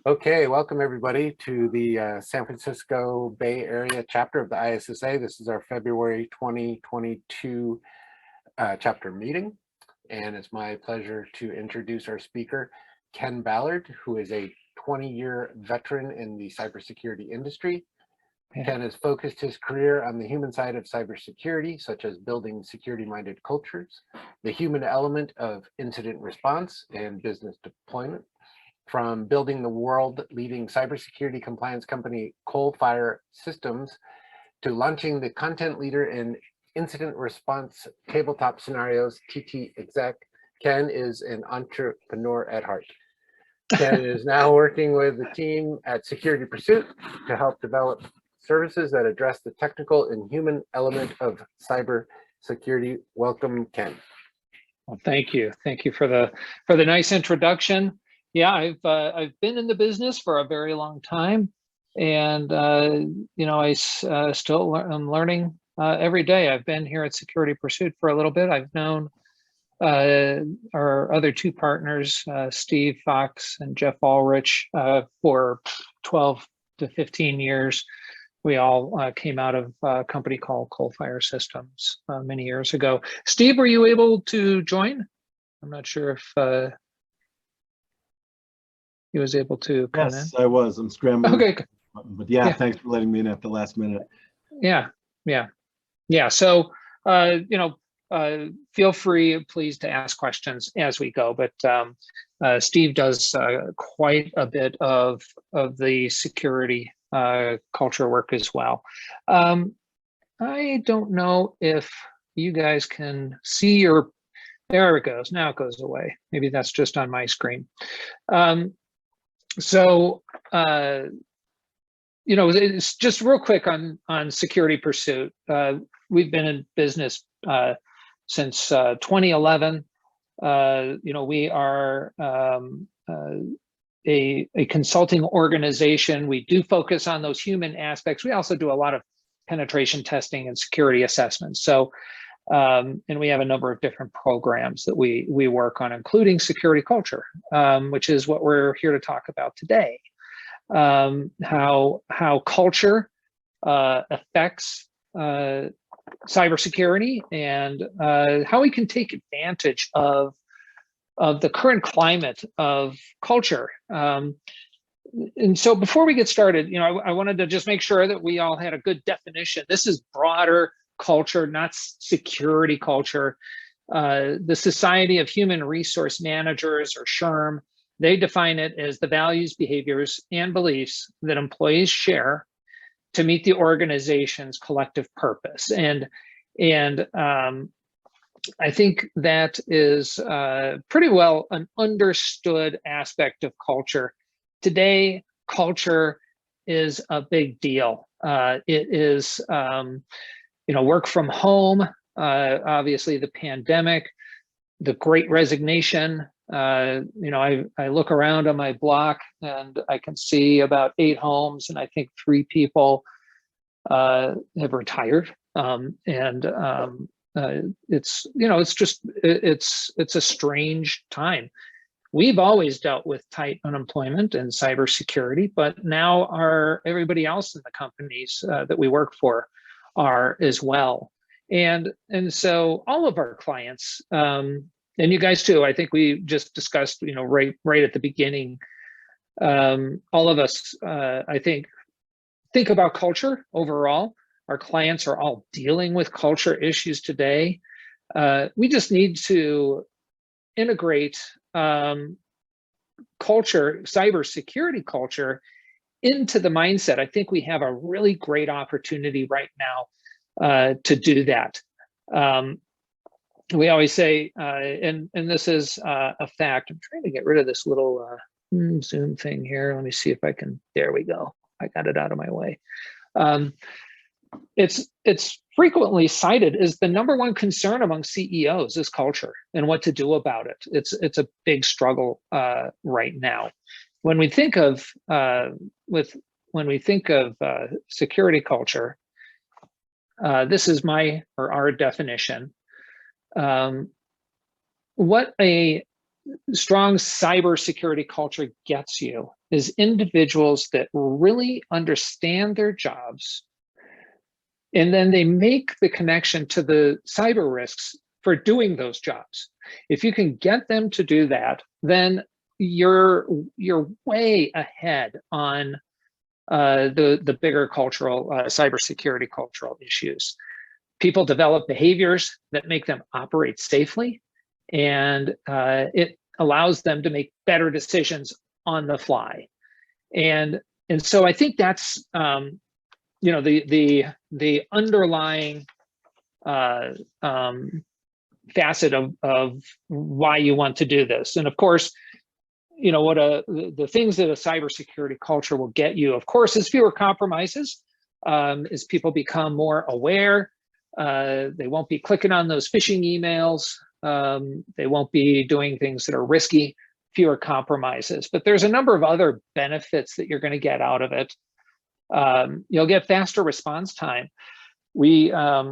Okay, welcome everybody to the San Francisco Bay Area chapter of the ISSA. This is our February 2022 chapter meeting, and it's my pleasure to introduce our speaker, Ken Ballard, who is a 20-year veteran in the cybersecurity industry. Ken has focused his career on the human side of cybersecurity, such as building security-minded cultures, the human element of incident response and business deployment, from building the world-leading cybersecurity compliance company Coalfire Systems to launching the content leader in incident response tabletop scenarios, TT Exec. Ken is an entrepreneur at heart. Ken is now working with the team at Security Pursuit to help develop services that address the technical and human element of cybersecurity. Welcome, Ken. Well, thank you. Thank you for the nice introduction. Yeah, I've been in the business for a very long time, and I still I'm learning every day. I've been here at Security Pursuit for a little bit. I've known our other two partners, Steve Fox and Jeff Ulrich, for 12 to 15 years. We all came out of a company called Coalfire Systems many years ago. Steve, were you able to join? I'm not sure if he was able to come in. Yes, I was. I'm scrambling. Okay. But yeah, thanks for letting me in at the last minute. Yeah. So, feel free, please, to ask questions as we go. But Steve does quite a bit of the security culture work as well. I don't know if you guys can see your. There it goes. Now it goes away. Maybe that's just on my screen. It's just real quick on Security Pursuit. We've been in business since 2011. We are a consulting organization. We do focus on those human aspects. We also do a lot of penetration testing and security assessments. So, and we have a number of different programs that we work on, including security culture, which is what we're here to talk about today. How culture affects cybersecurity, and how we can take advantage of the current climate of culture. And so before we get started, I wanted to just make sure that we all had a good definition. This is broader culture, not security culture. The Society of Human Resource Managers, or SHRM, they define it as the values, behaviors, and beliefs that employees share to meet the organization's collective purpose. And I think that is pretty well an understood aspect of culture. Today, culture is a big deal. It is work from home, obviously the pandemic, the Great Resignation. I look around on my block and I can see about 8 homes, and I think 3 people have retired. It's a strange time. We've always dealt with tight unemployment and cybersecurity, but now everybody else in the companies that we work for are as well. And so all of our clients, and you guys too, I think we just discussed, right at the beginning, all of us, I think about culture overall. Our clients are all dealing with culture issues today. We just need to integrate culture, cybersecurity culture, into the mindset. I think we have a really great opportunity right now to do that. We always say, and this is a fact. I'm trying to get rid of this little Zoom thing here. Let me see if I can. There we go. I got it out of my way. It's frequently cited as the #1 concern among CEOs is culture and what to do about it. It's a big struggle right now. When we think of security culture, this is our definition. What a strong cybersecurity culture gets you is individuals that really understand their jobs, and then they make the connection to the cyber risks for doing those jobs. If you can get them to do that, then you're way ahead on the bigger cultural cybersecurity cultural issues. People develop behaviors that make them operate safely, and it allows them to make better decisions on the fly. And so I think that's you know, the underlying facet of why you want to do this. And of course, you know, what the things that a cybersecurity culture will get you, of course, is fewer compromises, as people become more aware. They won't be clicking on those phishing emails. They won't be doing things that are risky, fewer compromises. But there's a number of other benefits that you're going to get out of it. You'll get faster response time. We, I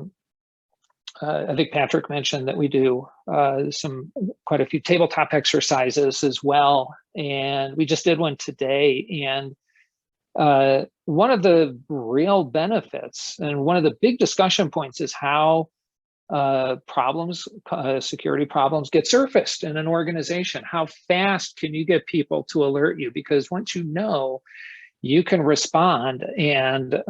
think Patrick mentioned that we do quite a few tabletop exercises as well, and we just did one today. And one of the real benefits and one of the big discussion points is how security problems get surfaced in an organization. How fast can you get people to alert you? Because once you know, you can respond and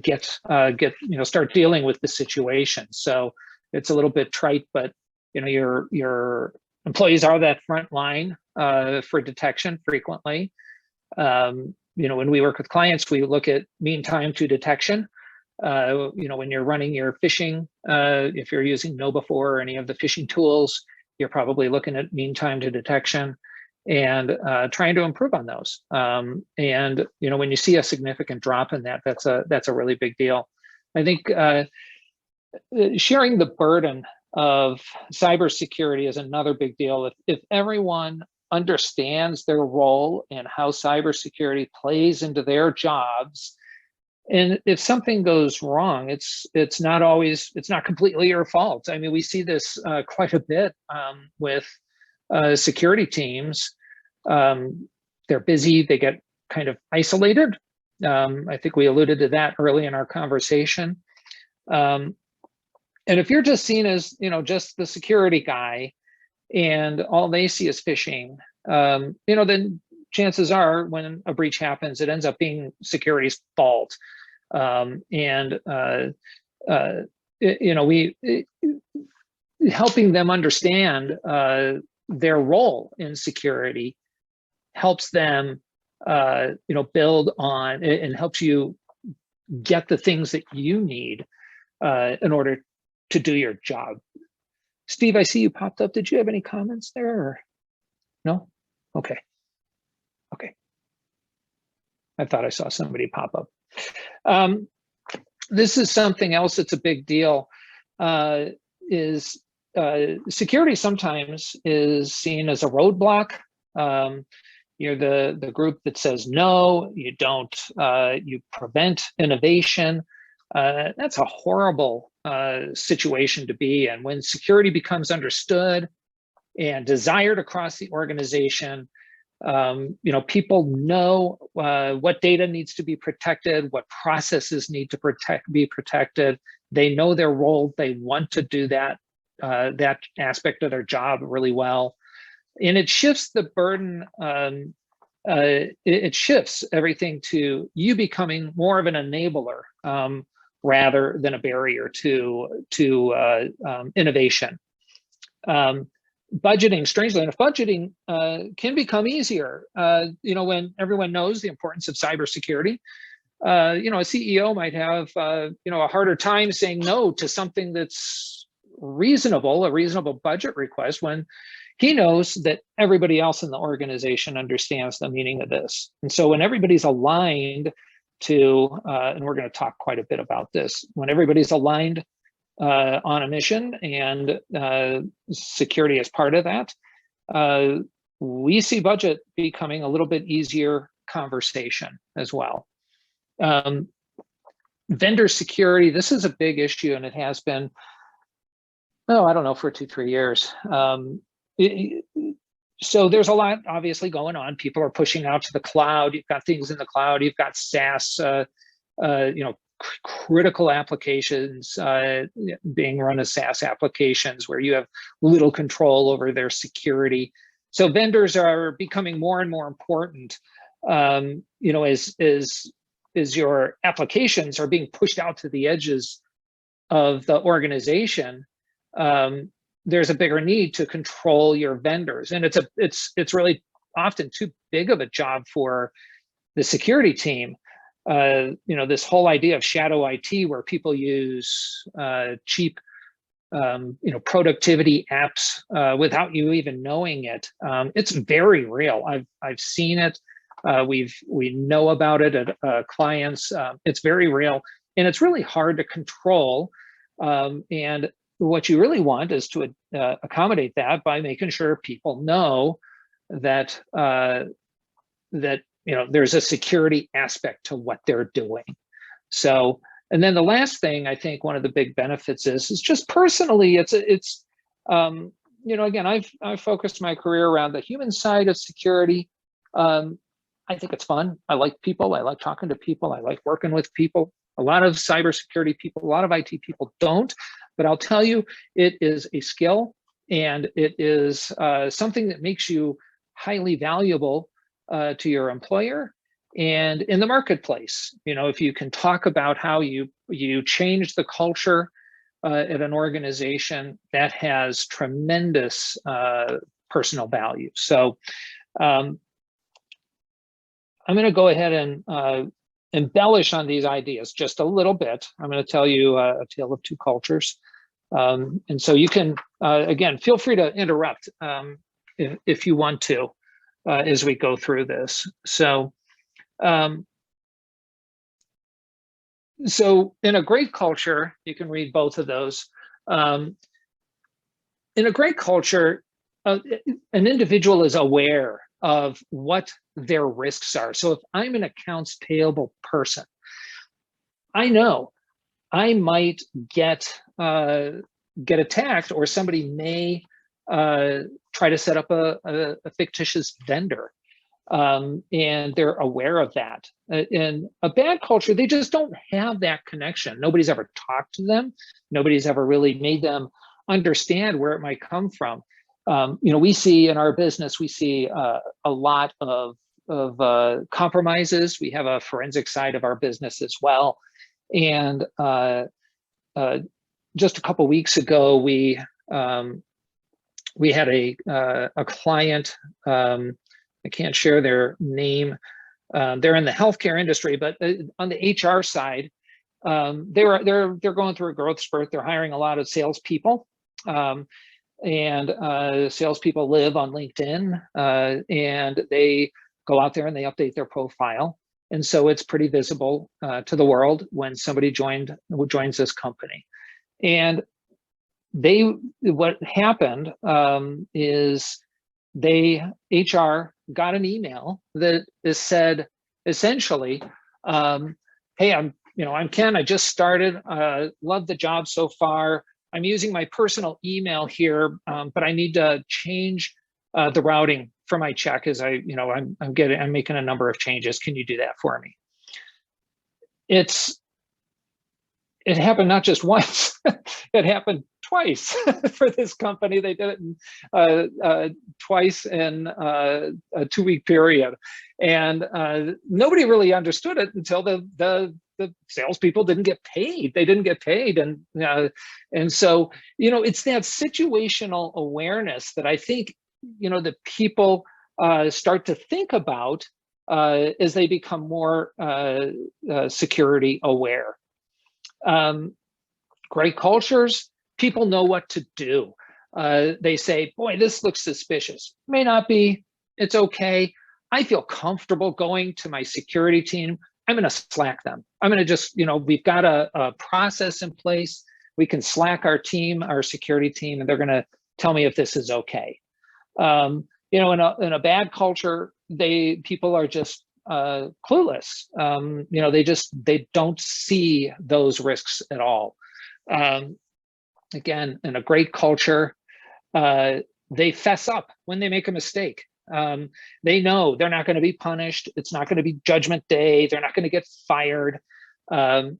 get you know, start dealing with the situation. So it's a little bit trite, but you know, your employees are that front line for detection frequently. You know, when we work with clients, we look at mean time to detection. You know, when you're running your phishing, if you're using KnowBe4 or any of the phishing tools, you're probably looking at mean time to detection and trying to improve on those. And you know, when you see a significant drop in that, that's a really big deal. I think sharing the burden of cybersecurity is another big deal. If everyone understands their role and how cybersecurity plays into their jobs, and if something goes wrong, it's not completely your fault. I mean, we see this quite a bit with security teams. They're busy, they get kind of isolated. I think we alluded to that early in our conversation. And if you're just seen as, you know, just the security guy and all they see is phishing, you know, then chances are when a breach happens, it ends up being security's fault. You know, helping them understand their role in security helps them, you know, build on and helps you get the things that you need in order to do your job. Steve, I see you popped up. Did you have any comments there or no? Okay. Okay. I thought I saw somebody pop up. This is something else that's a big deal. Security sometimes is seen as a roadblock. You're the group that says no, you don't, you prevent innovation. That's a horrible situation to be in. When security becomes understood and desired across the organization, you know, people know what data needs to be protected, what processes need to be protected. They know their role. They want to do that aspect of their job really well. And it shifts the burden. It shifts everything to you becoming more of an enabler rather than a barrier to innovation. Budgeting, strangely enough, budgeting can become easier. You know, when everyone knows the importance of cybersecurity, you know, a CEO might have you know, a harder time saying no to something that's reasonable, a reasonable budget request, when he knows that everybody else in the organization understands the meaning of this. And so when everybody's aligned to, and we're going to talk quite a bit about this, when everybody's aligned on a mission and security is part of that, we see budget becoming a little bit easier conversation as well. Vendor security, this is a big issue, and it has been, oh, I don't know, for 2-3 years. So there's a lot obviously going on. People are pushing out to the cloud. You've got things in the cloud. You've got SaaS, critical applications being run as SaaS applications where you have little control over their security. So vendors are becoming more and more important. As your applications are being pushed out to the edges of the organization, there's a bigger need to control your vendors, and it's really often too big of a job for the security team. This whole idea of shadow IT, where people use cheap, productivity apps without you even knowing it. It's very real. I've seen it. We know about it at clients. It's very real, and it's really hard to control. And what you really want is to accommodate that by making sure people know that there's a security aspect to what they're doing. So, and then the last thing, I think one of the big benefits is just personally, again, I've focused my career around the human side of security. I think it's fun. I like people. I like talking to people. I like working with people. A lot of cybersecurity people, a lot of IT people don't, but I'll tell you, it is a skill, and it is something that makes you highly valuable to your employer and in the marketplace. If you can talk about how you change the culture at an organization, that has tremendous personal value. So I'm going to go ahead and embellish on these ideas just a little bit. I'm going to tell you a tale of two cultures. And so you can, again, feel free to interrupt if you want to as we go through this. So in a great culture, you can read both of those. In a great culture, an individual is aware of what their risks are. So if I'm an accounts payable person, I know I might get attacked, or somebody may try to set up a fictitious vendor, and they're aware of that. In a bad culture, they just don't have that connection. Nobody's ever talked to them. Nobody's ever really made them understand where it might come from. We see in our business, we see a lot of compromises. We have a forensic side of our business as well. And just a couple weeks ago, we had a client. I can't share their name. They're in the healthcare industry, but on the HR side, they're going through a growth spurt. They're hiring a lot of salespeople. And salespeople live on LinkedIn, and they go out there and they update their profile. And so it's pretty visible to the world when somebody joins this company. And what happened is HR got an email that said essentially, hey, I'm Ken, I just started, love the job so far. I'm using my personal email here, but I need to change the routing for my check as I'm making a number of changes. Can you do that for me? It happened not just once, it happened twice for this company. They did it twice in a 2-week period. And nobody really understood it until the salespeople didn't get paid. They didn't get paid. And so, it's that situational awareness that I think, that people start to think about as they become more security aware. Great cultures, people know what to do. They say, boy, this looks suspicious. May not be, it's okay. I feel comfortable going to my security team. I'm going to Slack them. I'm going to just, we've got a process in place. We can Slack our team, our security team, and they're going to tell me if this is okay. In a bad culture, people are just clueless. They don't see those risks at all. Again, in a great culture, They fess up when they make a mistake. They know they're not going to be punished. It's not going to be judgment day. They're not going to get fired.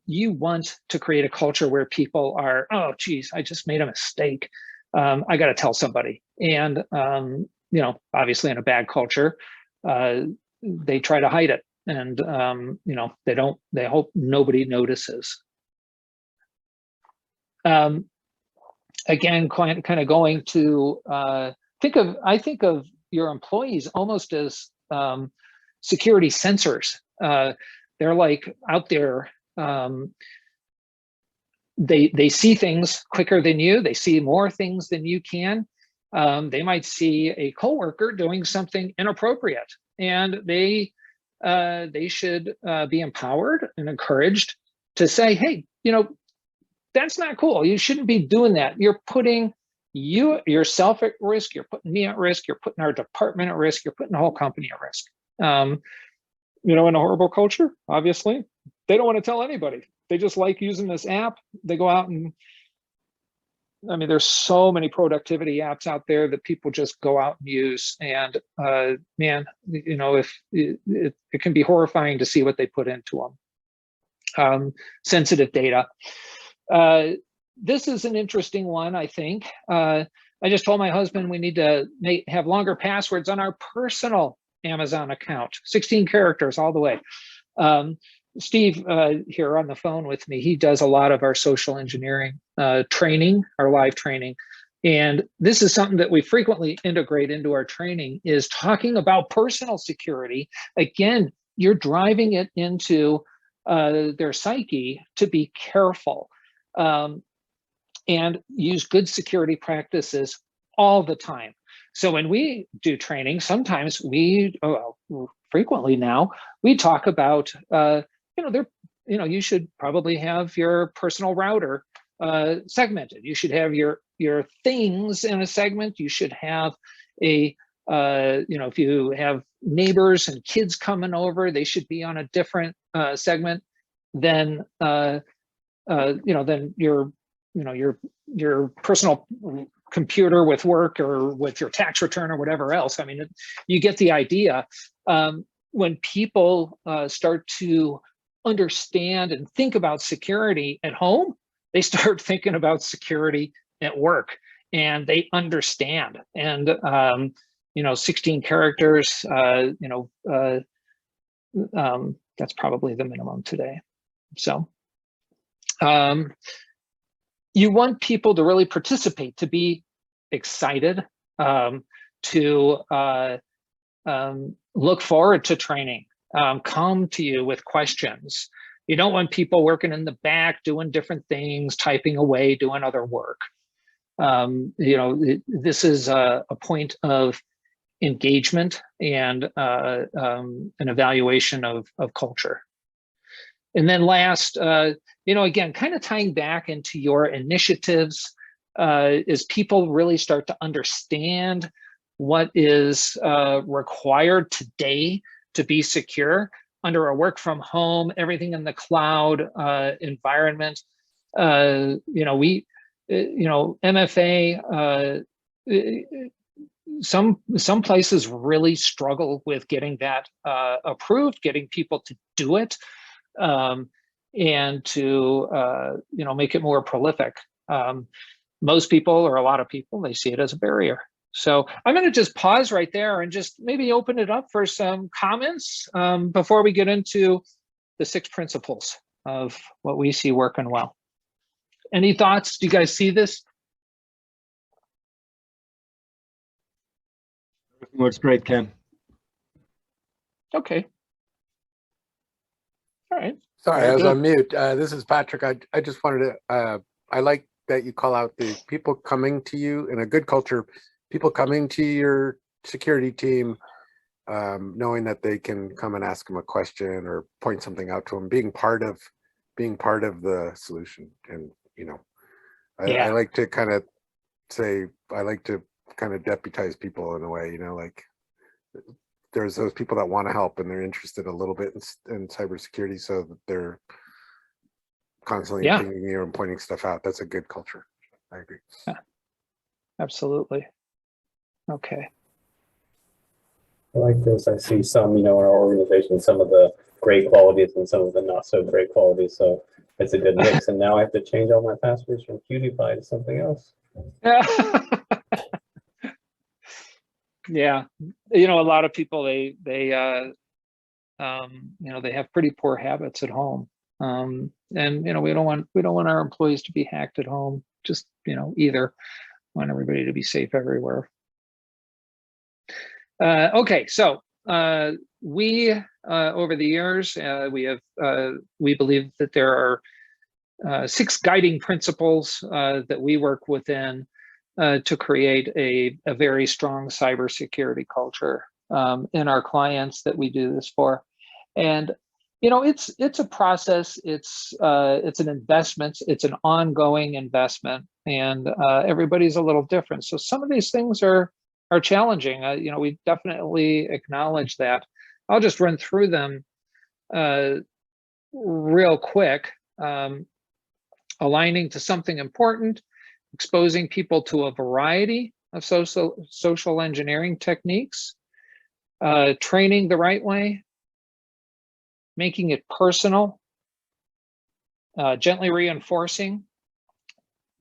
You want to create a culture where people are, oh, geez, I just made a mistake. I got to tell somebody. And, you know, obviously in a bad culture, they try to hide it. And, you know, they hope nobody notices. Again, kind of going to I think of your employees almost as security sensors. They're like out there. They see things quicker than you. They see more things than you can. They might see a coworker doing something inappropriate, and they should be empowered and encouraged to say, "Hey, you know, that's not cool. You shouldn't be doing that. You're putting yourself at risk. You're putting me at risk. You're putting our department at risk. You're putting the whole company at risk." You know, in a horrible culture, obviously, they don't want to tell anybody. They just like using this app. They go out and, I mean, there's so many productivity apps out there that people just go out and use. And man, you know, if it can be horrifying to see what they put into them. Sensitive data. This is an interesting one, I think. I just told my husband we need to have longer passwords on our personal Amazon account, 16 characters all the way. Steve here on the phone with me, he does a lot of our social engineering training, our live training. And this is something that we frequently integrate into our training, is talking about personal security. Again, you're driving it into their psyche to be careful. And use good security practices all the time. So when we do training, sometimes frequently now, we talk about, you should probably have your personal router segmented. You should have your things in a segment. You should have a, if you have neighbors and kids coming over, they should be on a different segment than, than your personal computer with work or with your tax return or whatever else. I mean, you get the idea. When people start to understand and think about security at home, they start thinking about security at work, and they understand. And 16 characters, that's probably the minimum today. So you want people to really participate, to be excited, to look forward to training, come to you with questions. You don't want people working in the back, doing different things, typing away, doing other work. This is a point of engagement and an evaluation of culture. And then last, again, kind of tying back into your initiatives, is people really start to understand what is required today to be secure under a work from home, everything in the cloud environment. MFA, some places really struggle with getting that approved, getting people to do it. And to make it more prolific. Most people, or a lot of people, they see it as a barrier. So I'm going to just pause right there and just maybe open it up for some comments before we get into the 6 principles of what we see working well. Any thoughts? Do you guys see this? Everything looks great, Ken. Okay. All right. Sorry, I was on mute. This is Patrick. I just wanted to, I like that you call out the people coming to you in a good culture, people coming to your security team, knowing that they can come and ask them a question or point something out to them, being part of the solution. And, I like to kind of say, I like to kind of deputize people in a way, like there's those people that want to help and they're interested a little bit in cybersecurity, so that they're constantly pinging you and pointing stuff out. That's a good culture. I agree. Yeah, absolutely. Okay. I like this. I see some, in our organization, some of the great qualities and some of the not so great qualities. So it's a good mix. And now I have to change all my passwords from QTPie to something else. Yeah, a lot of people they have pretty poor habits at home, and we don't want our employees to be hacked at home. Just either want everybody to be safe everywhere. Okay, so we over the years we believe that there are 6 guiding principles that we work within to create a very strong cybersecurity culture in our clients that we do this for. And it's a process, it's an investment, it's an ongoing investment, and everybody's a little different. So some of these things are challenging. We definitely acknowledge that. I'll just run through them real quick. Aligning to something important, exposing people to a variety of social engineering techniques, training the right way, making it personal, gently reinforcing.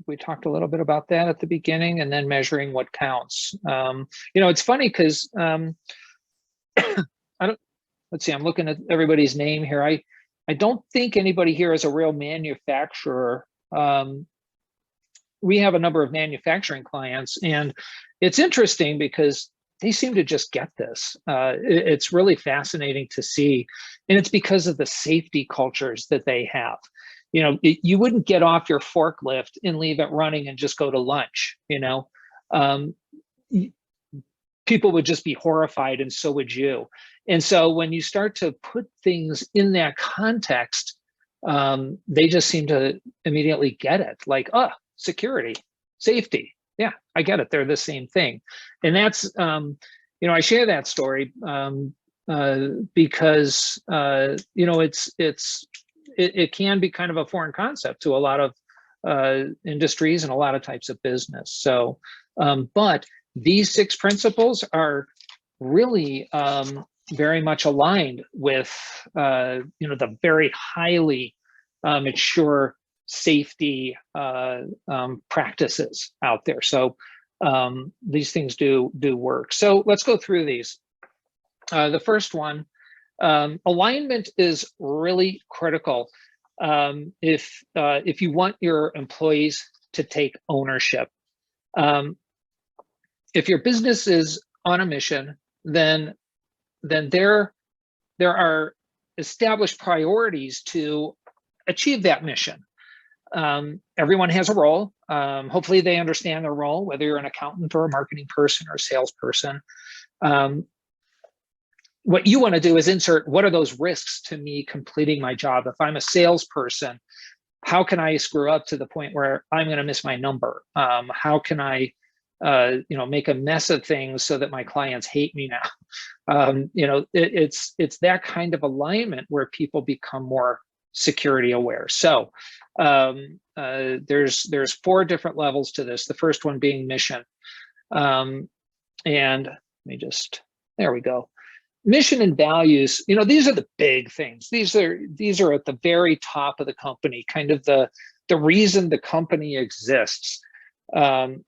We talked a little bit about that at the beginning, and then measuring what counts. It's funny because let's see, I'm looking at everybody's name here. I don't think anybody here is a real manufacturer. We have a number of manufacturing clients, and it's interesting because they seem to just get this. It's really fascinating to see, and it's because of the safety cultures that they have. You wouldn't get off your forklift and leave it running and just go to lunch. People would just be horrified, and so would you. And so when you start to put things in that context, they just seem to immediately get it. Like, security, safety. Yeah, I get it. They're the same thing. And that's, I share that story because, it can be kind of a foreign concept to a lot of industries and a lot of types of business. So, but these 6 principles are really very much aligned with the very highly mature safety practices out there. So these things do work. So let's go through these. The first one, alignment is really critical if you want your employees to take ownership. If your business is on a mission, then there are established priorities to achieve that mission. Everyone has a role. Hopefully they understand their role, whether you're an accountant or a marketing person or a salesperson. What you want to do is insert, what are those risks to me completing my job? If I'm a salesperson, how can I screw up to the point where I'm going to miss my number? How can I make a mess of things so that my clients hate me now? It's that kind of alignment where people become more security aware. So there's 4 different levels to this. The first one being mission. And let me just, there we go. Mission and values, these are the big things. These are at the very top of the company, kind of the reason the company exists. And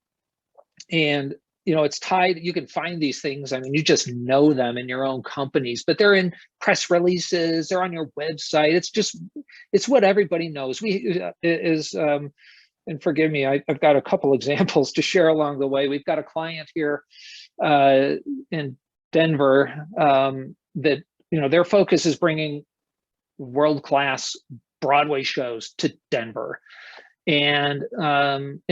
it's tied, you can find these things, I mean, you just know them in your own companies, but they're in press releases, they're on your website. It's what everybody knows. And forgive me, I've got a couple examples to share along the way. We've got a client here in Denver that, their focus is bringing world-class Broadway shows to Denver. And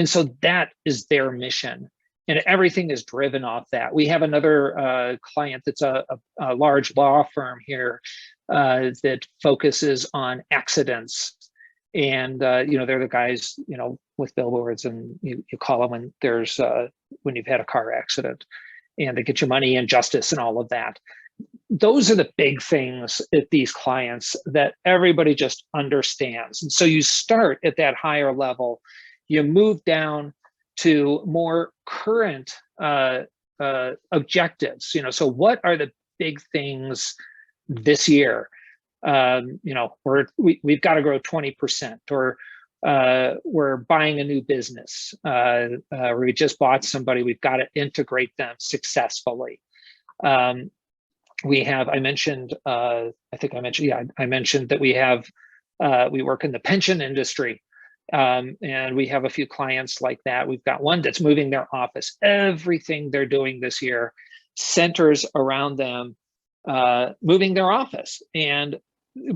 so that is their mission. And everything is driven off that. We have another client that's a large law firm here that focuses on accidents. And, they're the guys, with billboards, and you call them when when you've had a car accident, and they get your money and justice and all of that. Those are the big things at these clients that everybody just understands. And so you start at that higher level, you move down to more current objectives. So what are the big things this year? We've got to grow 20%, or we're buying a new business, or we just bought somebody, we've got to integrate them successfully. I mentioned that we work in the pension industry, and we have a few clients like that. We've got one that's moving their office. Everything they're doing this year centers around them moving their office, and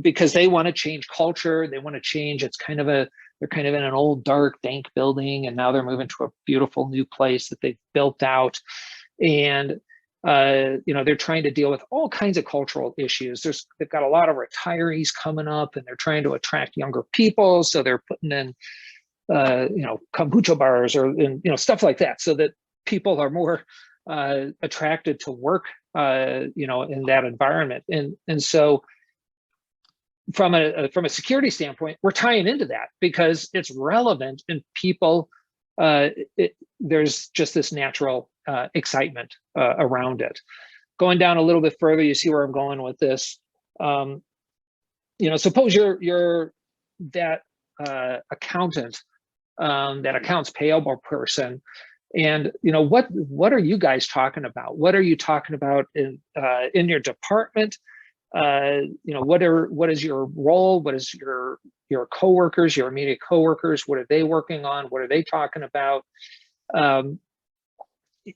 because they want to change culture, they want to change. They're kind of in an old, dark, dank building, and now they're moving to a beautiful new place that they've built out. And they're trying to deal with all kinds of cultural issues. They've got a lot of retirees coming up, and they're trying to attract younger people, so they're putting in kombucha bars or stuff like that, so that people are more attracted to work in that environment. And so from a security standpoint, we're tying into that because it's relevant, and people, there's just this natural excitement around it. Going down a little bit further, you see where I'm going with this. Suppose you're that accountant, that accounts payable person, and what are you guys talking about? What are you talking about in your department? What is your role? What is your coworkers, your immediate coworkers? What are they working on? What are they talking about?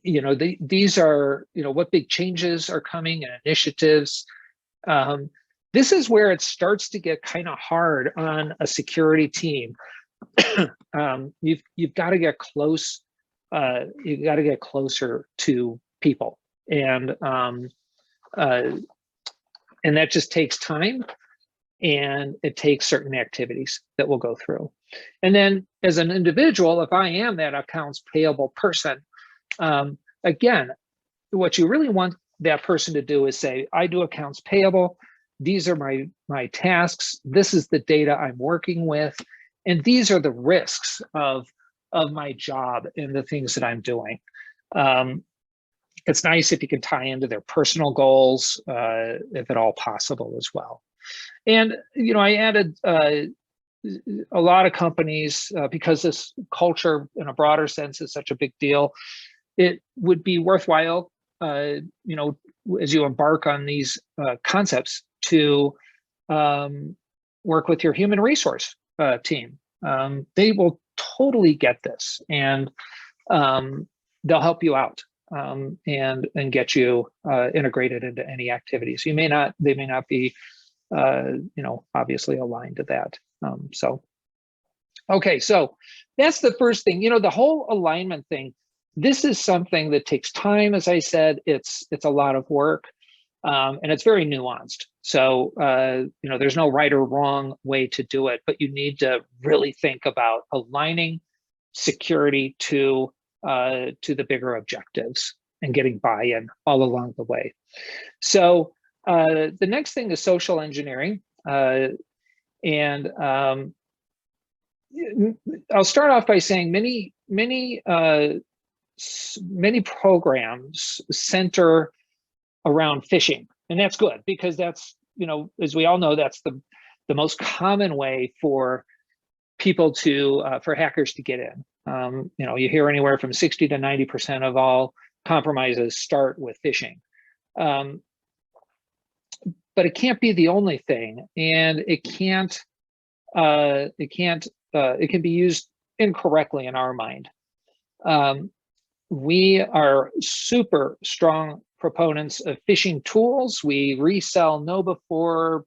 These are, what big changes are coming and initiatives. This is where it starts to get kind of hard on a security team. You've got to get close. You've got to get closer to people, and that just takes time, and it takes certain activities that we'll go through. And then as an individual, if I am that accounts payable person, again, what you really want that person to do is say, I do accounts payable. These are my tasks. This is the data I'm working with. And these are the risks of my job and the things that I'm doing. It's nice if you can tie into their personal goals, if at all possible as well. And, I added a lot of companies, because this culture in a broader sense is such a big deal, it would be worthwhile, as you embark on these concepts, to work with your human resource team. They will totally get this, and they'll help you out. And get you integrated into any activities. They may not be, obviously aligned to that. Okay, so that's the first thing. The whole alignment thing. This is something that takes time. As I said, it's a lot of work, and it's very nuanced. So there's no right or wrong way to do it, but you need to really think about aligning security to the bigger objectives and getting buy-in all along the way. So the next thing is social engineering. And I'll start off by saying many programs center around phishing, and that's good, because that's, as we all know, that's the most common way for people for hackers to get in. You hear anywhere from 60 to 90% of all compromises start with phishing. But it can't be the only thing, and it can be used incorrectly in our mind. We are super strong proponents of phishing tools. We resell KnowBe4,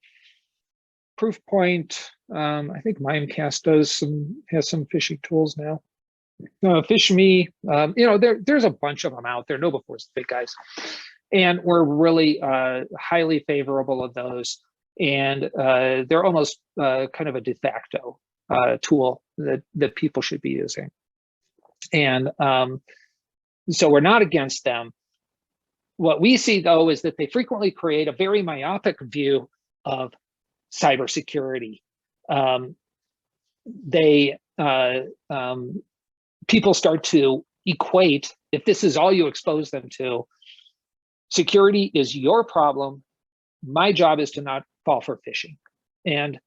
Proofpoint. I think Mimecast has some phishing tools now. PhishMe, there's a bunch of them out there. KnowBe4 is the big guys, and we're really highly favorable of those. And they're almost kind of a de facto tool that people should be using. And so we're not against them. What we see, though, is that they frequently create a very myopic view of cybersecurity. People start to equate if this is all you expose them to, security is your problem. My job is to not fall for phishing. And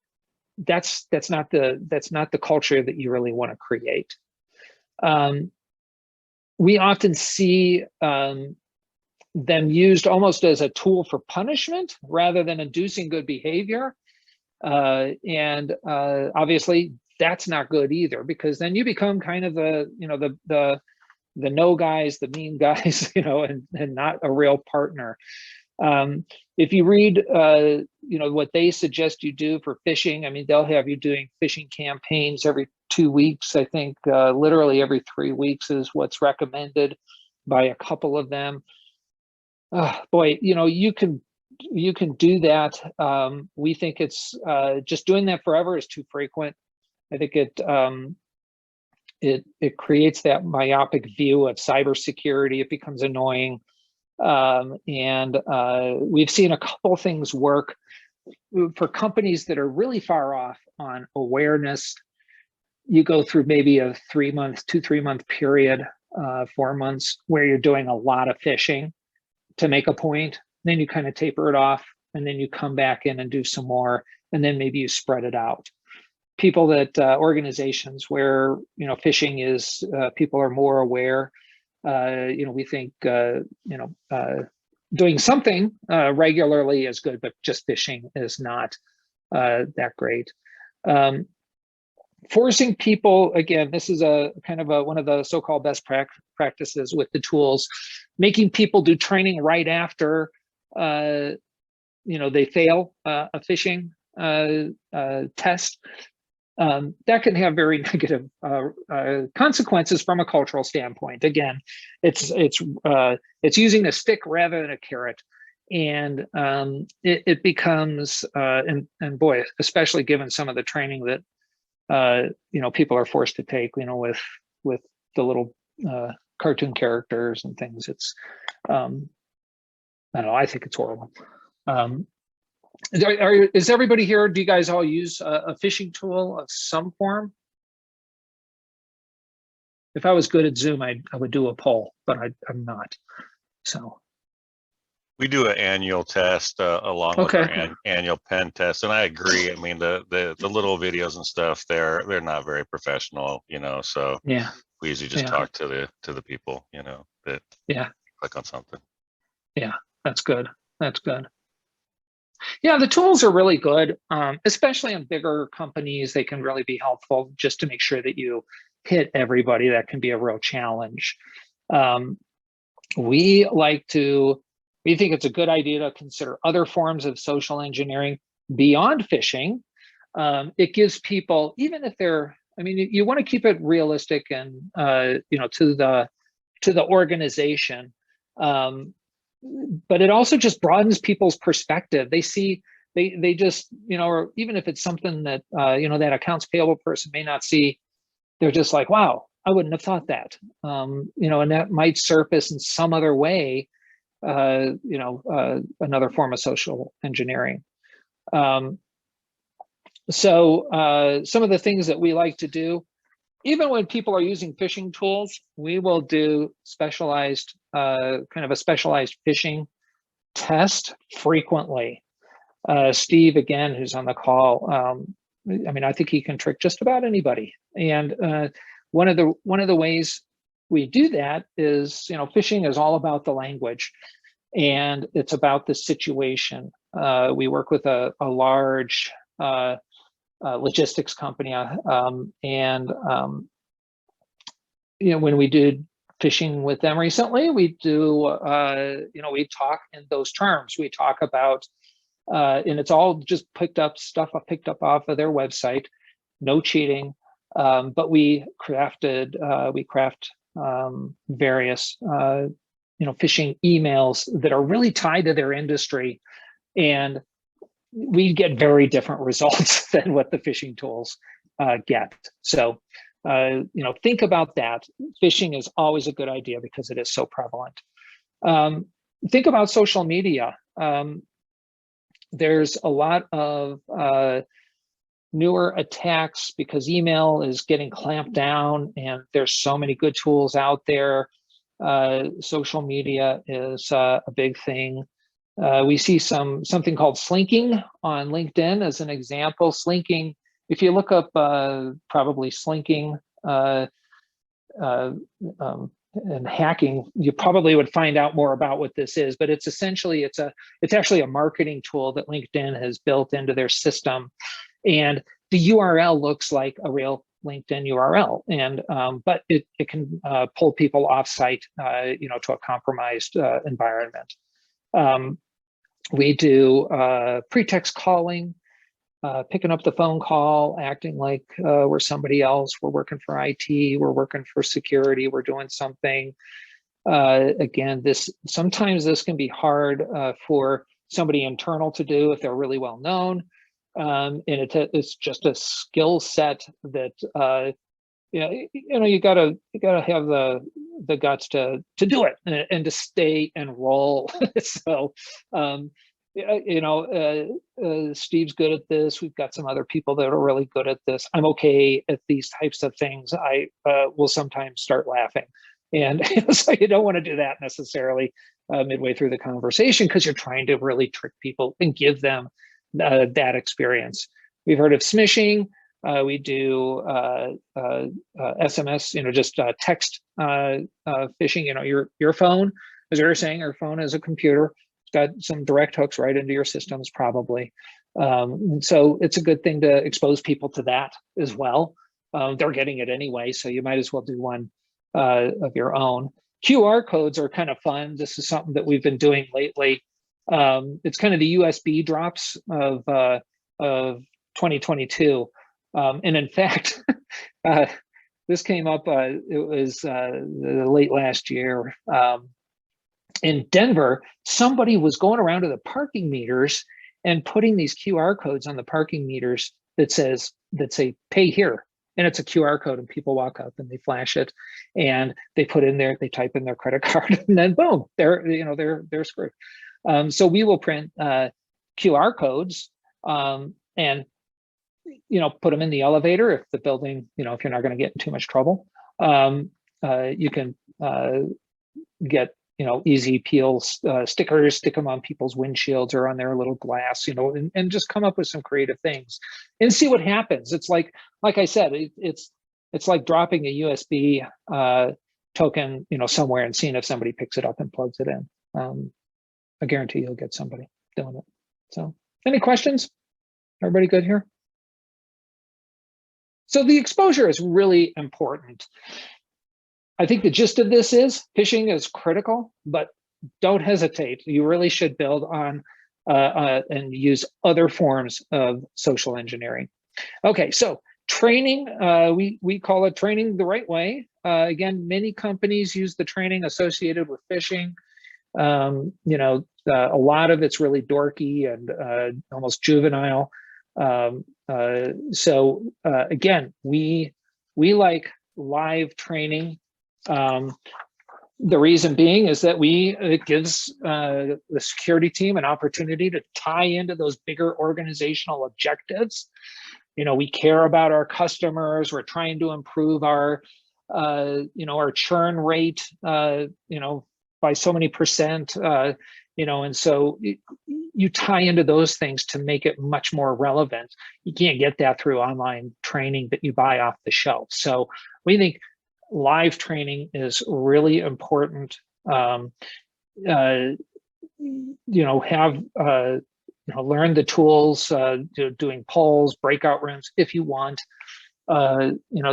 that's not the culture that you really want to create. We often see them used almost as a tool for punishment rather than inducing good behavior. And obviously that's not good either, because then you become kind of the no guys, the mean guys, and not a real partner. If you read, what they suggest you do for phishing, I mean, they'll have you doing phishing campaigns every 2 weeks. I think literally every 3 weeks is what's recommended by a couple of them. Boy, you can do that. We think it's just doing that forever is too frequent. I think it creates that myopic view of cybersecurity. It becomes annoying. And we've seen a couple things work for companies that are really far off on awareness. You go through maybe a 3 month, 2-3 month period, 4 months, where you're doing a lot of phishing to make a point. Then you kind of taper it off, and then you come back in and do some more, and then maybe you spread it out. People that organizations where phishing is people are more aware. We think doing something regularly is good, but just phishing is not that great. Forcing people, again, this is a kind of one of the so-called best practices with the tools, making people do training right after they fail a phishing test. That can have very negative consequences from a cultural standpoint. Again, it's using a stick rather than a carrot, and it becomes and boy, especially given some of the training that people are forced to take, with the little cartoon characters and things. It's I don't know. I think it's horrible. Is everybody here? Do you guys all use a phishing tool of some form? If I was good at Zoom, I would do a poll, but I'm not. So we do an annual test along with our annual pen test, and I agree. I mean, the little videos and stuff, they're not very professional, So yeah, we usually just talk to the people, that click on something. Yeah, that's good. That's good. Yeah, the tools are really good, especially in bigger companies. They can really be helpful just to make sure that you hit everybody. That can be a real challenge. We think it's a good idea to consider other forms of social engineering beyond phishing. It gives people, even if you want to keep it realistic and to the organization. But it also just broadens people's perspective. They see, they just, or even if it's something that, that accounts payable person may not see, they're just like, wow, I wouldn't have thought that, and that might surface in some other way, another form of social engineering. So some of the things that we like to do, even when people are using phishing tools, we will do specialized, kind of a specialized phishing test frequently. Steve, again, who's on the call, I think he can trick just about anybody. And one of the ways we do that is, phishing is all about the language, and it's about the situation. We work with a large logistics company, when we did phishing with them recently, we do we talk in those terms. We talk about and it's all just stuff I picked up off of their website, no cheating, but we craft various phishing emails that are really tied to their industry, and we get very different results than what the phishing tools get. So, think about that. Phishing is always a good idea because it is so prevalent. Think about social media. There's a lot of newer attacks because email is getting clamped down, and there's so many good tools out there. Social media is a big thing. We see something called slinking on LinkedIn as an example. Slinking, if you look up probably slinking and hacking, you probably would find out more about what this is. But it's essentially it's actually a marketing tool that LinkedIn has built into their system, and the URL looks like a real LinkedIn URL, and but it can pull people off site, to a compromised environment. We do pretext calling, picking up the phone call, acting like we're somebody else. We're working for IT, we're working for security, we're doing something. Again, sometimes this can be hard for somebody internal to do if they're really well known. And it's just a skill set that you gotta have the guts to do it and to stay and roll. So Steve's good at this. We've got some other people that are really good at this. I'm okay at these types of things. I will sometimes start laughing, and so you don't want to do that necessarily midway through the conversation, because you're trying to really trick people and give them that experience. We've heard of smishing. We do SMS, just text phishing. Your phone, as you're saying, your phone is a computer. It's got some direct hooks right into your systems, probably. So it's a good thing to expose people to that as well. They're getting it anyway, so you might as well do one of your own. QR codes are kind of fun. This is something that we've been doing lately. It's kind of the USB drops of 2022. And in fact, this came up, it was late last year. In Denver, somebody was going around to the parking meters and putting these QR codes on the parking meters that say pay here. And it's a QR code, and people walk up and they flash it, and they type in their credit card, and then boom, they're screwed. So we will print QR codes and put them in the elevator if the building, if you're not going to get in too much trouble. You can get easy peel stickers, stick them on people's windshields or on their little glass, and just come up with some creative things and see what happens. It's like I said, it's like dropping a USB token, somewhere and seeing if somebody picks it up and plugs it in. I guarantee you'll get somebody doing it. So, any questions? Everybody good here? So the exposure is really important. I think the gist of this is phishing is critical, but don't hesitate. You really should build on and use other forms of social engineering. Okay, so training, we call it training the right way. Again, many companies use the training associated with phishing. A lot of it's really dorky and almost juvenile. So again, we like live training. The reason being is that it gives the security team an opportunity to tie into those bigger organizational objectives. We care about our customers. We're trying to improve our churn rate, by so many percent, and so you tie into those things to make it much more relevant. You can't get that through online training that you buy off the shelf. So we think live training is really important. Learn the tools, doing polls, breakout rooms if you want,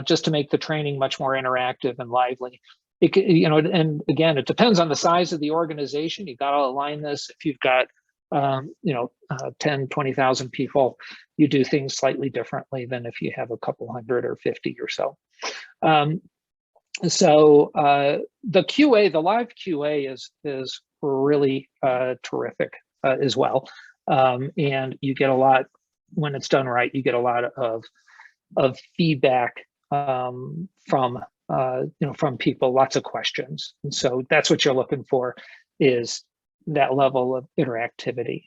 just to make the training much more interactive and lively. And again, it depends on the size of the organization. You've got to align this. If you've got 10, 20,000 people, you do things slightly differently than if you have a couple hundred or 50 or so. So the QA, the live QA is really terrific as well. And you get a lot, when it's done right, you get a lot of feedback from people, lots of questions. And so that's what you're looking for, is that level of interactivity.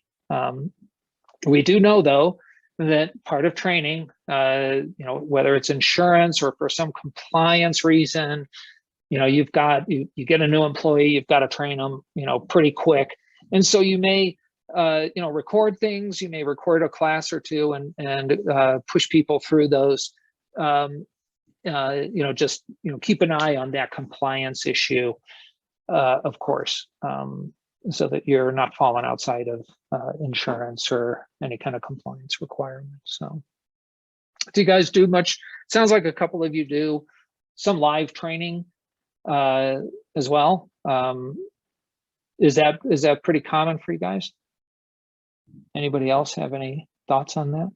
We do know, though, that part of training, whether it's insurance or for some compliance reason, you get a new employee, you've got to train them, pretty quick. And so you may, record things, you may record a class or two and push people through those. Just keep an eye on that compliance issue, of course, so that you're not falling outside of insurance or any kind of compliance requirements. So, do you guys do much? Sounds like a couple of you do some live training as well. Is that pretty common for you guys? Anybody else have any thoughts on that?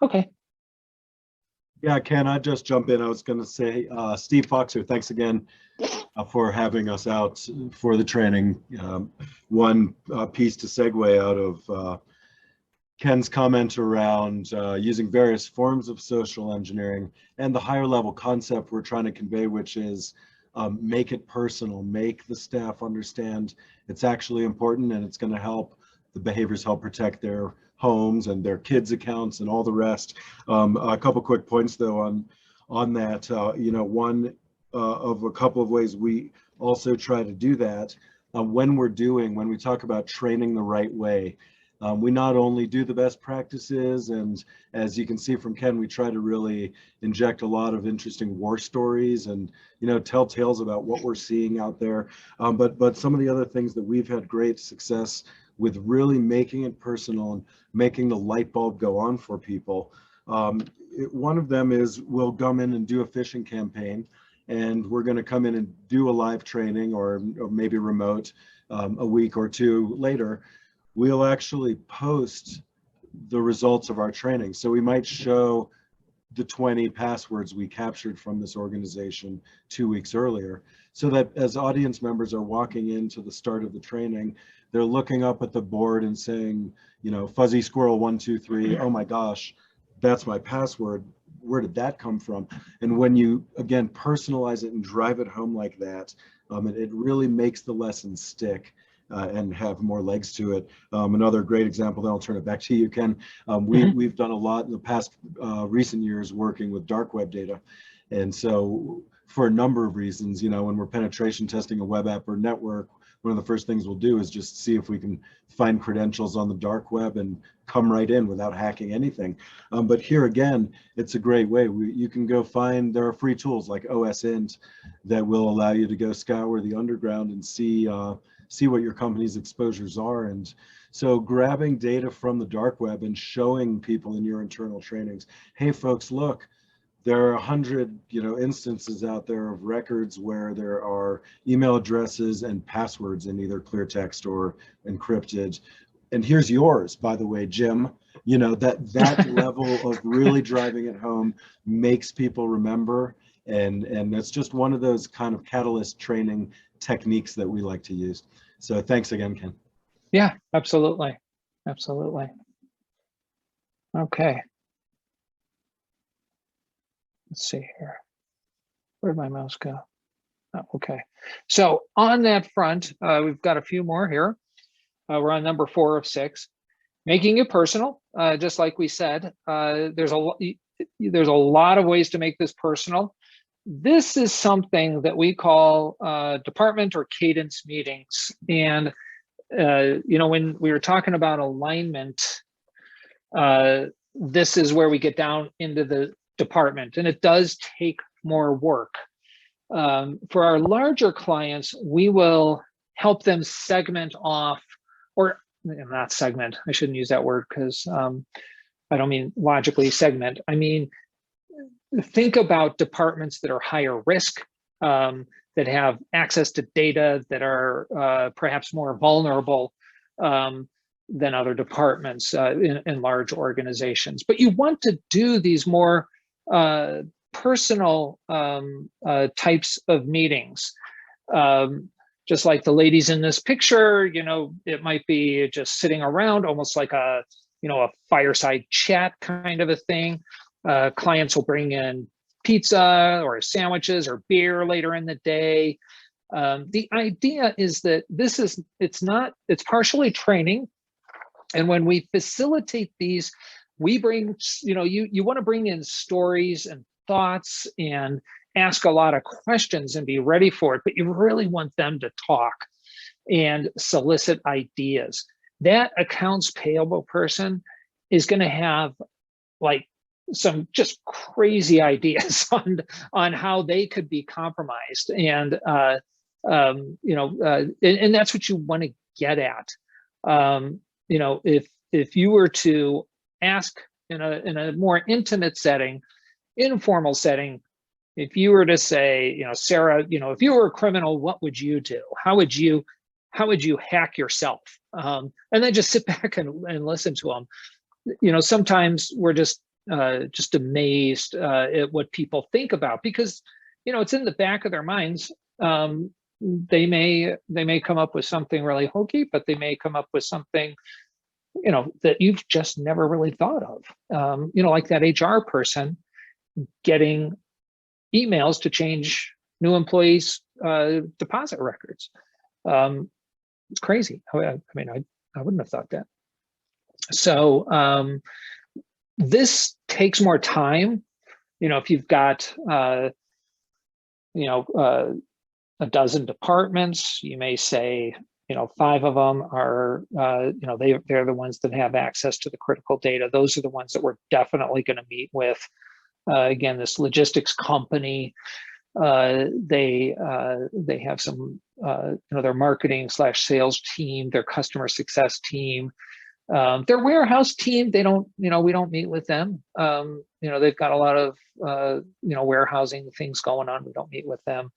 Okay. Yeah, Ken, I'd just jump in. I was going to say, Steve Foxer, thanks again for having us out for the training. One piece to segue out of Ken's comment around using various forms of social engineering and the higher level concept we're trying to convey, which is make it personal, make the staff understand it's actually important and it's going to help the behaviors help protect their homes and their kids' accounts and all the rest. A couple quick points though on that. One of a couple of ways we also try to do that when we talk about training the right way. We not only do the best practices, and as you can see from Ken, we try to really inject a lot of interesting war stories and tell tales about what we're seeing out there. But some of the other things that we've had great success with really making it personal and making the light bulb go on for people. One of them is we'll come in and do a phishing campaign, and we're going to come in and do a live training or maybe remote a week or two later. We'll actually post the results of our training. So we might show the 20 passwords we captured from this organization 2 weeks earlier, so that as audience members are walking into the start of the training, they're looking up at the board and saying, fuzzy squirrel 123, oh my gosh, that's my password. Where did that come from? And when you, again, personalize it and drive it home like that, it really makes the lesson stick and have more legs to it. Another great example, then I'll turn it back to you, Ken. We've done a lot in the past recent years working with dark web data. And so for a number of reasons, when we're penetration testing a web app or network, one of the first things we'll do is just see if we can find credentials on the dark web and come right in without hacking anything. But here again, it's a great way. You can go find, there are free tools like OSINT that will allow you to go scour the underground and see what your company's exposures are. And so grabbing data from the dark web and showing people in your internal trainings, hey folks, look, there are 100 instances out there of records where there are email addresses and passwords in either clear text or encrypted. And here's yours, by the way, Jim. That level of really driving it home makes people remember. And it's just one of those kind of catalyst training techniques that we like to use. So thanks again, Ken. Yeah, absolutely. Absolutely. Okay. Let's see here. Where'd my mouse go? Oh, okay. So on that front, we've got a few more here. We're on number 4 of 6. Making it personal. Just like we said, there's a lot of ways to make this personal. This is something that we call department or cadence meetings. And when we were talking about alignment, this is where we get down into the department, and it does take more work. For our larger clients, we will help them segment off, or not segment, I shouldn't use that word because I don't mean logically segment. I mean, think about departments that are higher risk, that have access to data that are perhaps more vulnerable than other departments in large organizations. But you want to do these more personal types of meetings. Just like the ladies in this picture, it might be just sitting around almost like a fireside chat kind of a thing. Clients will bring in pizza or sandwiches or beer later in the day. The idea is that it's partially training. And when we facilitate these, we bring, you want to bring in stories and thoughts and ask a lot of questions and be ready for it, but you really want them to talk and solicit ideas. That accounts payable person is going to have like some just crazy ideas on how they could be compromised, and and that's what you want to get at. If you were to ask in a more intimate setting, informal setting, if you were to say, Sarah, if you were a criminal, what would you do? How would you hack yourself? And then just sit back and listen to them. Sometimes we're just amazed at what people think about, because it's in the back of their minds. They may come up with something really hokey, but they may come up with something that you've just never really thought of. Like that HR person getting emails to change new employees' deposit records. It's crazy. I wouldn't have thought that. So this takes more time. If you've got a dozen departments, you may say 5 of them are they're the ones that have access to the critical data. Those are the ones that we're definitely going to meet with. Again, this logistics company, they have some their marketing / sales team, their customer success team, their warehouse team. They don't, we don't meet with them. They've got a lot of warehousing things going on. We don't meet with them.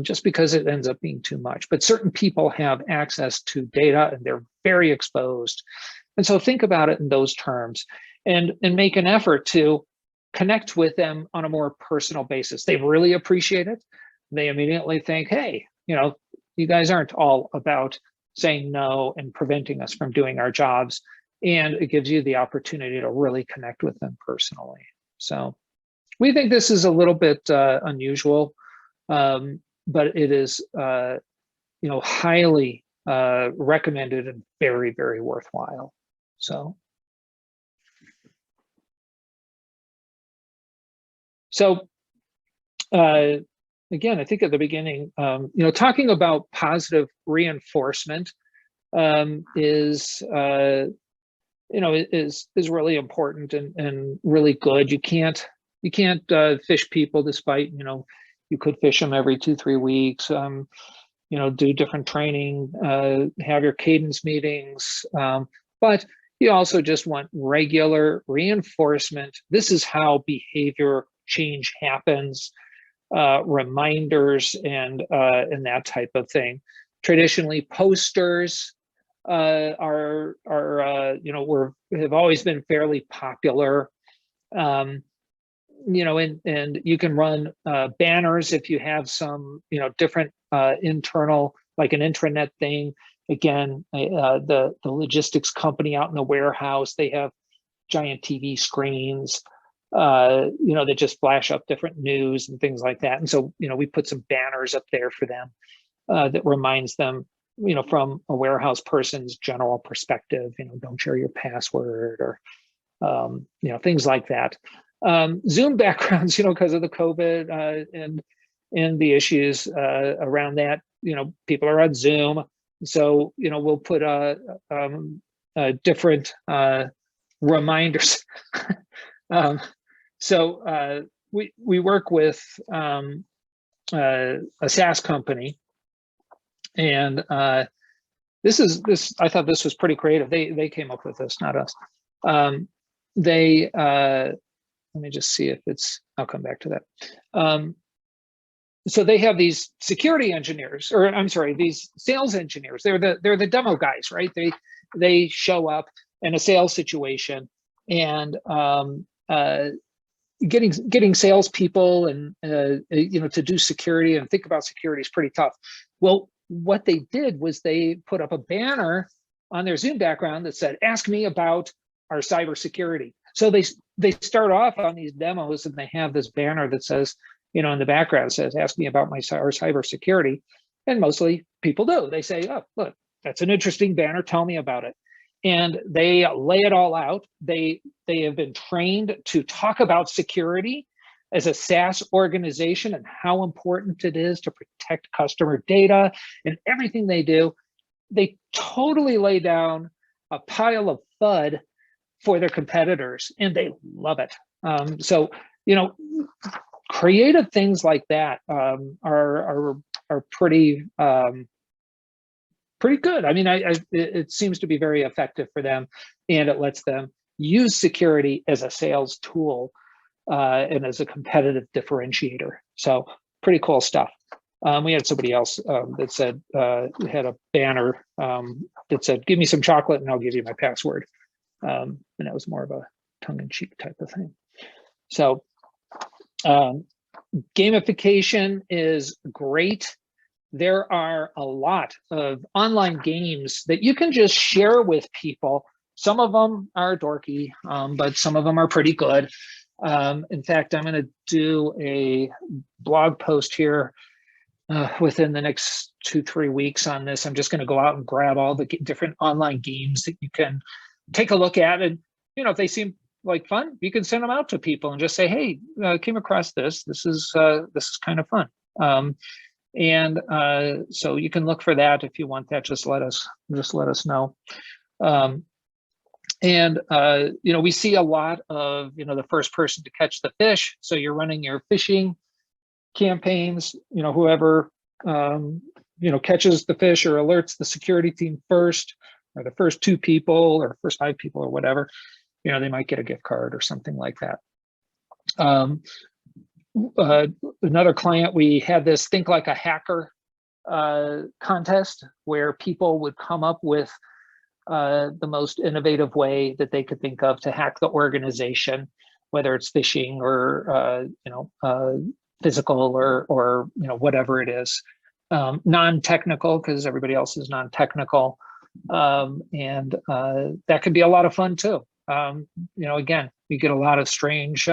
Just because it ends up being too much. But certain people have access to data and they're very exposed. And so think about it in those terms, and make an effort to connect with them on a more personal basis. They really appreciate it. They immediately think, hey, you guys aren't all about saying no and preventing us from doing our jobs. And it gives you the opportunity to really connect with them personally. So we think this is a little bit unusual. But it is, highly recommended and very, very worthwhile. So again, I think at the beginning, talking about positive reinforcement is really important and really good. You can't fish people, despite you could fish them every 2-3 weeks, do different training, have your cadence meetings, but you also just want regular reinforcement. This is how behavior change happens, reminders and that type of thing. Traditionally, posters have always been fairly popular. And you can run banners if you have some, different internal, like an intranet thing. Again, the logistics company out in the warehouse, they have giant TV screens, that just flash up different news and things like that. And so, we put some banners up there for them that reminds them, from a warehouse person's general perspective, don't share your password, or, things like that. Zoom backgrounds, because of the COVID and the issues around that, people are on Zoom. So, we'll put different reminders. So we work with a SaaS company, and this I thought this was pretty creative. They came up with this, not us. Let me just see if I'll come back to that. So they have these security engineers, or I'm sorry, these sales engineers. They're the demo guys, right? They show up in a sales situation, and getting salespeople and to do security and think about security is pretty tough. Well, what they did was they put up a banner on their Zoom background that said, "Ask me about our cybersecurity." So they start off on these demos, and they have this banner that says, in the background says, "Ask me about our cybersecurity." And mostly people do. They say, "Oh, look, that's an interesting banner. Tell me about it." and they lay it all out. They have been trained to talk about security as a SaaS organization and how important it is to protect customer data and everything they do. They totally lay down a pile of FUD for their competitors, and they love it. So, you know, creative things like that are pretty pretty good. I mean, it seems to be very effective for them, and it lets them use security as a sales tool and as a competitive differentiator. So pretty cool stuff. We had somebody else that said, had a banner that said, give me some chocolate and I'll give you my password. And that was more of a tongue-in-cheek type of thing. So gamification is great. There are a lot of online games that you can just share with people. Some of them are dorky, but some of them are pretty good. In fact, I'm going to do a blog post here within the next 2-3 weeks on this. I'm just going to go out and grab all the different online games that you can take a look at. And, you know, if they seem like fun, you can send them out to people and just say, hey, came across this. This is kind of fun. So you can look for that if you want that. Just let us know. You know, we see a lot of, you know, the first person to catch the fish. So you're running your phishing campaigns, you know, whoever, you know, catches the fish or alerts the security team first, or the first 2 people or first 5 people or whatever, you know, they might get a gift card or something like that. Another client, we had this Think Like a Hacker contest where people would come up with the most innovative way that they could think of to hack the organization, whether it's phishing or you know, physical or you know, whatever it is, non-technical, because everybody else is non-technical, and that can be a lot of fun too. You know, again, you get a lot of strange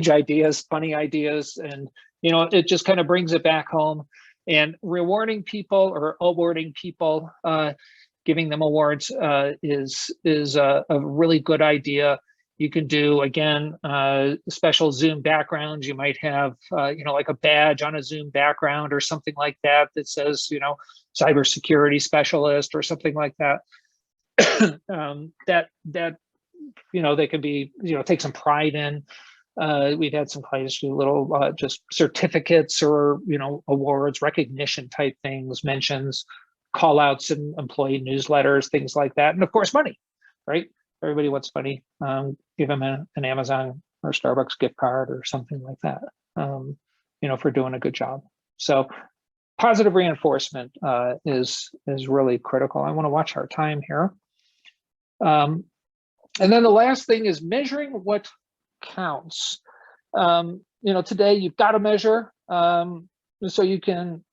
ideas, funny ideas, and you know, it just kind of brings it back home. And rewarding people or awarding people, giving them awards is a really good idea. You can do, again, special Zoom backgrounds. You might have, you know, like a badge on a Zoom background or something like that that says, you know, cybersecurity specialist or something like that. that you know, they can be, you know, take some pride in. We've had some clients do little just certificates or, you know, awards, recognition type things, mentions, call outs in employee newsletters, things like that. And of course, money, right? Everybody wants money. Give them an Amazon or Starbucks gift card or something like that, you know, for doing a good job. So positive reinforcement is really critical. I want to watch our time here. And then the last thing is measuring what counts. You know, today you've got to measure so you can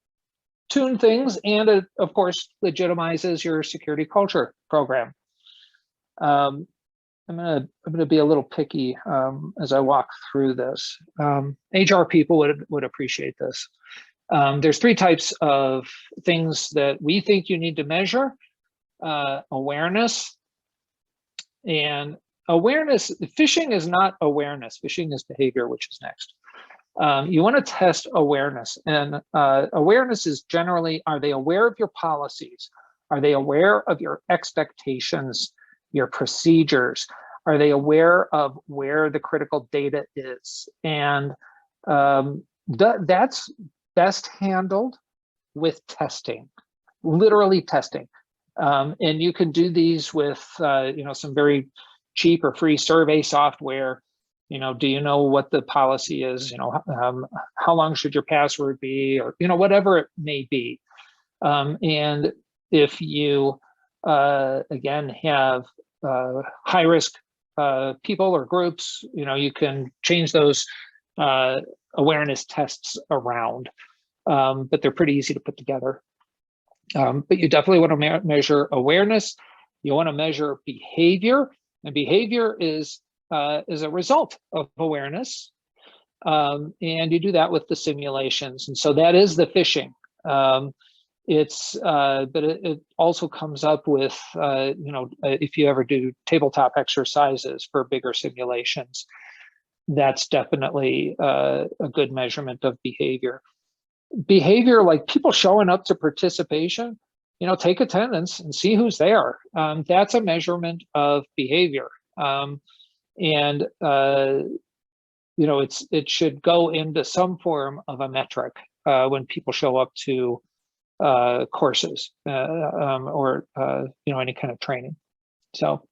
tune things, and it, of course, legitimizes your security culture program. I'm gonna be a little picky as I walk through this. HR people would appreciate this. There's 3 types of things that we think you need to measure: awareness. And awareness, phishing is not awareness. Phishing is behavior, which is next. You want to test awareness, and awareness is generally, are they aware of your policies? Are they aware of your expectations, your procedures? Are they aware of where the critical data is? And that's best handled with testing, literally testing. And you can do these with, you know, some very cheap or free survey software. You know, do you know what the policy is? You know, how long should your password be, or, you know, whatever it may be. And if you, again, have high risk people or groups, you know, you can change those awareness tests around, but they're pretty easy to put together. But you definitely want to measure awareness. You want to measure behavior, and behavior is a result of awareness. And you do that with the simulations. And so that is the phishing. but it also comes up with, if you ever do tabletop exercises for bigger simulations, that's definitely a good measurement of behavior. Behavior, like people showing up to participation, take attendance and see who's there. That's a measurement of behavior. It should go into some form of a metric when people show up to courses or any kind of training. So,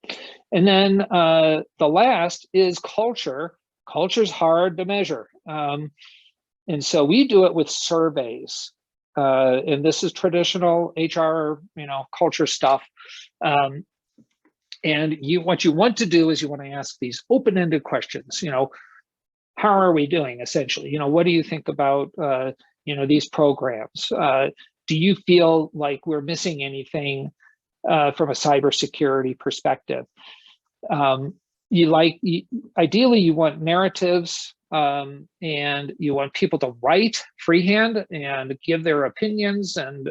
and then the last is culture. Culture's hard to measure. And so we do it with surveys. And this is traditional HR, culture stuff. And what you want to do is you want to ask these open-ended questions. How are we doing, essentially? What do you think about, these programs? Do you feel like we're missing anything from a cybersecurity perspective? Ideally, you want narratives, and you want people to write freehand and give their opinions and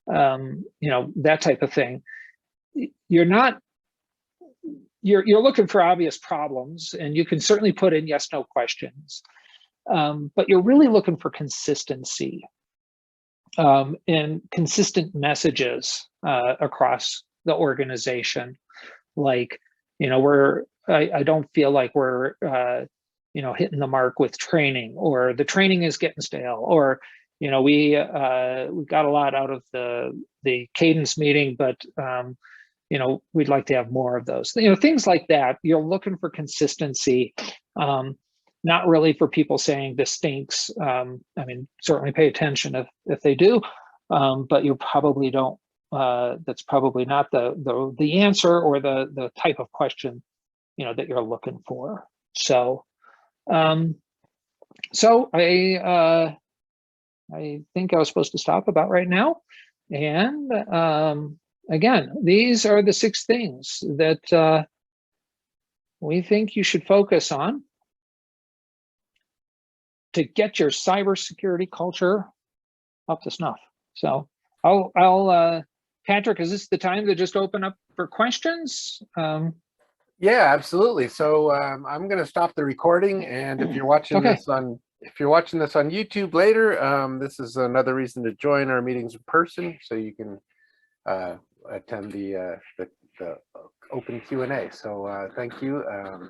that type of thing. You're looking for obvious problems, and you can certainly put in yes/no questions, but you're really looking for consistency and consistent messages across the organization. Like, I don't feel like we're hitting the mark with training, or the training is getting stale, or we got a lot out of the cadence meeting, but we'd like to have more of those. Things like that. You're looking for consistency, not really for people saying this stinks. Certainly pay attention if they do, but you probably don't. That's probably not the answer or the type of question that you're looking for. So I think I was supposed to stop about right now. And again, these are the 6 things that we think you should focus on to get your cybersecurity culture up to snuff. So I'll Patrick, is this the time to just open up for questions? Yeah, absolutely. So I'm going to stop the recording, and if you're watching this on YouTube later, this is another reason to join our meetings in person, so you can attend the open Q&A. So thank you, and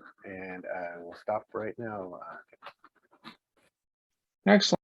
we'll stop right now. Excellent.